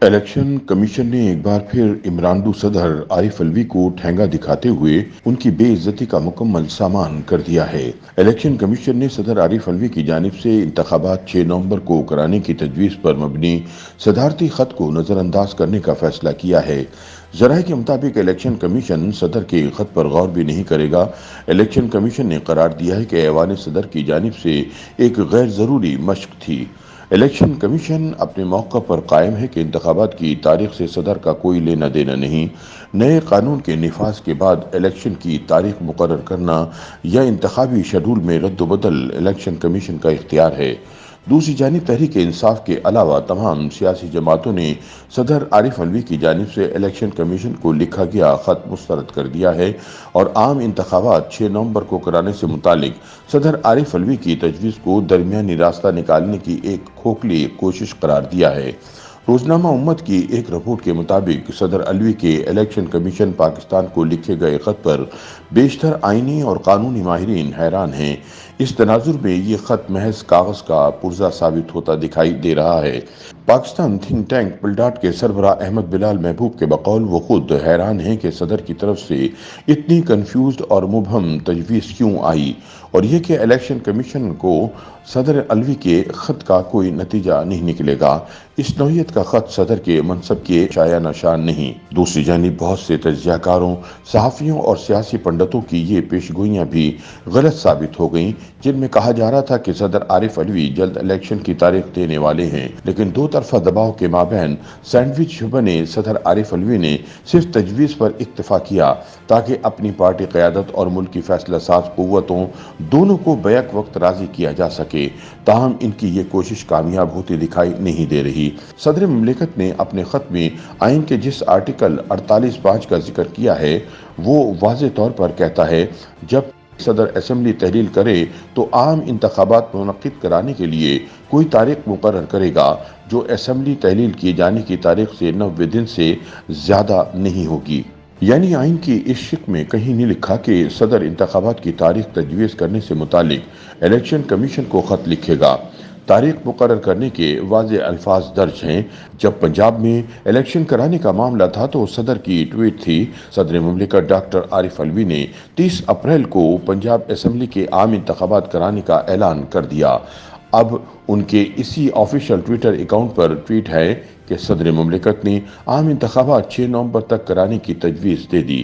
Election commission نے ایک بار پھر عمراندو صدر عارف الوی کو ٹھینگا دکھاتے ہوئے ان کی بے عزتی کا مکمل سامان کر دیا ہے۔ الیکشن کمیشن نے صدر عارف الوی کی جانب سے انتخابات 6 نومبر کو کرانے کی تجویز پر مبنی صدارتی خط کو نظر انداز کرنے کا فیصلہ کیا ہے۔ ذرائع کے مطابق الیکشن کمیشن صدر کے خط پر غور بھی نہیں کرے گا۔ الیکشن کمیشن نے قرار دیا ہے کہ ایوان صدر کی جانب سے ایک غیر ضروری مشق تھی۔ الیکشن کمیشن اپنے موقع پر قائم ہے کہ انتخابات کی تاریخ سے صدر کا کوئی لینا دینا نہیں۔ نئے قانون کے نفاذ کے بعد الیکشن کی تاریخ مقرر کرنا یا انتخابی شیڈول میں رد و بدل الیکشن کمیشن کا اختیار ہے۔ دوسری جانب تحریک انصاف کے علاوہ تمام سیاسی جماعتوں نے صدر عارف الوی کی جانب سے الیکشن کمیشن کو لکھا گیا خط مسترد کر دیا ہے اور عام انتخابات 6 نومبر کو کرانے سے متعلق صدر عارف الوی کی تجویز کو درمیانی راستہ نکالنے کی ایک کھوکھلی کوشش قرار دیا ہے۔ روزنامہ امت کی ایک رپورٹ کے مطابق صدر الوی کے الیکشن کمیشن پاکستان کو لکھے گئے خط پر بیشتر آئینی اور قانونی ماہرین حیران ہیں۔ اس تناظر میں یہ خط محض کاغذ کا پرزہ ثابت ہوتا دکھائی دے رہا ہے۔ پاکستان تھنک ٹینک پلڈاٹ کے سربراہ احمد بلال محبوب کے بقول وہ خود حیران ہیں کہ صدر کی طرف سے اتنی کنفیوزڈ اور مبہم تجویز کیوں آئی، اور یہ کہ الیکشن کمیشن کو صدر الوی کے خط کا کوئی نتیجہ نہیں نکلے گا۔ اس نوعیت کا خط صدر کے منصب کے شایان نشان نہیں۔ دوسری جانب بہت سے تجزیہ کاروں، صحافیوں اور سیاسی پنڈتوں کی یہ پیشگوئیاں بھی غلط ثابت ہو گئیں، جن میں کہا جا رہا تھا کہ صدر عارف الوی جلد الیکشن کی تاریخ دینے والے ہیں، لیکن دو طرفہ دباؤ کے مابین سینڈوچ بنے صدر عارف الوی نے صرف تجویز پر اکتفا کیا تاکہ اپنی پارٹی قیادت اور ملک کی فیصلہ ساز قوتوں دونوں کو بیک وقت راضی کیا جا سکے۔ تاہم ان کی یہ کوشش کامیاب ہوتی دکھائی نہیں دے رہی۔ صدر مملکت نے اپنے خط میں آئین کے جس آرٹیکل 48(5) کا ذکر کیا ہے وہ واضح طور پر کہتا ہے جب صدر اسمبلی تحلیل کرے تو عام انتخابات منعقد کرانے کے لیے کوئی تاریخ مقرر کرے گا جو اسمبلی تحلیل کیے جانے کی تاریخ سے 90 دن سے زیادہ نہیں ہوگی۔ یعنی آئین کی اس شق میں کہیں نہیں لکھا کہ صدر انتخابات کی تاریخ تجویز کرنے سے متعلق الیکشن کمیشن کو خط لکھے گا۔ تاریخ مقرر کرنے کے واضح الفاظ درج ہیں۔ جب پنجاب میں الیکشن کرانے کا معاملہ تھا تو صدر کی ٹویٹ تھی، صدر مملکت ڈاکٹر عارف الوی نے 30 اپریل کو پنجاب اسمبلی کے عام انتخابات کرانے کا اعلان کر دیا۔ اب ان کے اسی آفیشل ٹویٹر اکاؤنٹ پر ٹویٹ ہے کہ صدر مملکت نے عام انتخابات 6 نومبر تک کرانے کی تجویز دے دی۔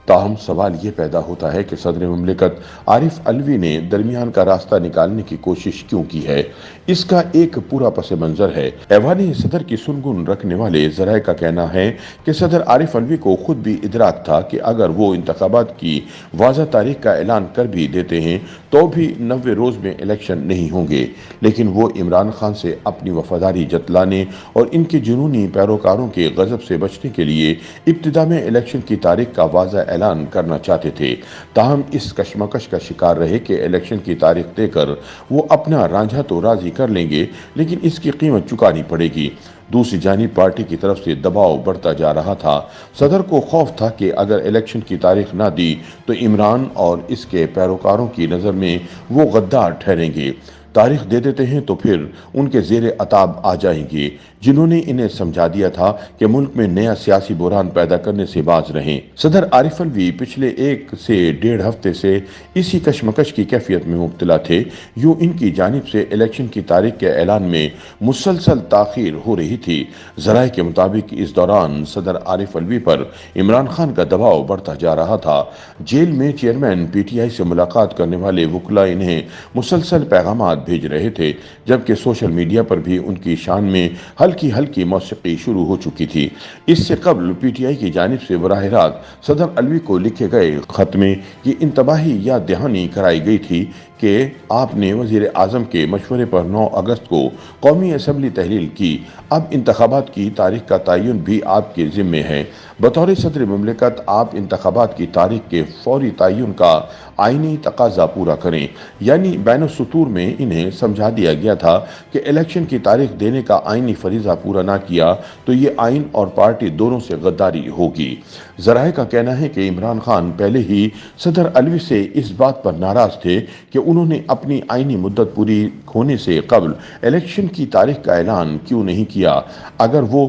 تاہم سوال یہ پیدا ہوتا ہے کہ صدر مملکت عارف الوی نے درمیان کا راستہ نکالنے کی کوشش کیوں کی ہے۔ اس کا ایک پورا پس منظر ہے۔ ایوان صدر کی سنگن رکھنے والے ذرائع کا کہنا ہے کہ صدر عارف الوی کو خود بھی ادراک تھا کہ اگر وہ انتخابات کی واضح تاریخ کا اعلان کر بھی دیتے ہیں تو بھی 90 روز میں الیکشن نہیں ہوں گے، لیکن وہ عمران خان سے اپنی وفاداری جتلانے اور ان کے جنونی پیروکاروں کے غضب سے بچنے کے لیے ابتدا میں الیکشن کی تاریخ کا واضح اعلان کرنا چاہتے تھے۔ تاہم اس کشمکش کا شکار رہے کہ الیکشن کی تاریخ دے کر وہ اپنا رانجھا تو راضی کر لیں گے لیکن اس کی قیمت چکانی پڑے گی۔ دوسری جانب پارٹی کی طرف سے دباؤ بڑھتا جا رہا تھا۔ صدر کو خوف تھا کہ اگر الیکشن کی تاریخ نہ دی تو عمران اور اس کے پیروکاروں کی نظر میں وہ غدار ٹھہریں گے۔ تاریخ دے دیتے ہیں تو پھر ان کے زیر عتاب آ جائیں گے جنہوں نے انہیں سمجھا دیا تھا کہ ملک میں نیا سیاسی بحران پیدا کرنے سے باز رہیں۔ صدر عارف الوی پچھلے 1 سے 1.5 ہفتے سے اسی کشمکش کی کیفیت میں مبتلا تھے۔ یوں ان کی جانب سے الیکشن کی تاریخ کے اعلان میں مسلسل تاخیر ہو رہی تھی۔ ذرائع کے مطابق اس دوران صدر عارف الوی پر عمران خان کا دباؤ بڑھتا جا رہا تھا۔ جیل میں چیئرمین پی ٹی آئی سے ملاقات کرنے والے وکلاء انہیں مسلسل پیغامات بھیج رہے تھے، جبکہ سوشل میڈیا پر بھی ان کی شان میں ہلکی ہلکی موسیقی شروع ہو چکی تھی۔ اس سے قبل پی ٹی آئی کی جانب سے براہ راست صدر الوی کو لکھے گئے خط میں یہ انتباہی یاد دہانی کرائی گئی تھی کہ آپ نے وزیر اعظم کے مشورے پر 9 اگست کو قومی اسمبلی تحلیل کی۔ اب انتخابات کی تاریخ کا تعین بھی آپ کے ذمے ہے۔ بطور صدر مملکت آپ انتخابات کی تاریخ کے فوری تعین کا آئینی تقاضا پورا کریں۔ یعنی بین السطور میں انہیں سمجھا دیا گیا تھا کہ الیکشن کی تاریخ دینے کا آئینی فریضہ پورا نہ کیا تو یہ آئین اور پارٹی دونوں سے غداری ہوگی۔ ذرائع کا کہنا ہے کہ عمران خان پہلے ہی صدر الوی سے اس بات پر ناراض تھے کہ انہوں نے اپنی آئینی مدت پوری ہونے سے قبل الیکشن کی تاریخ کا اعلان کیوں نہیں کیا۔ اگر وہ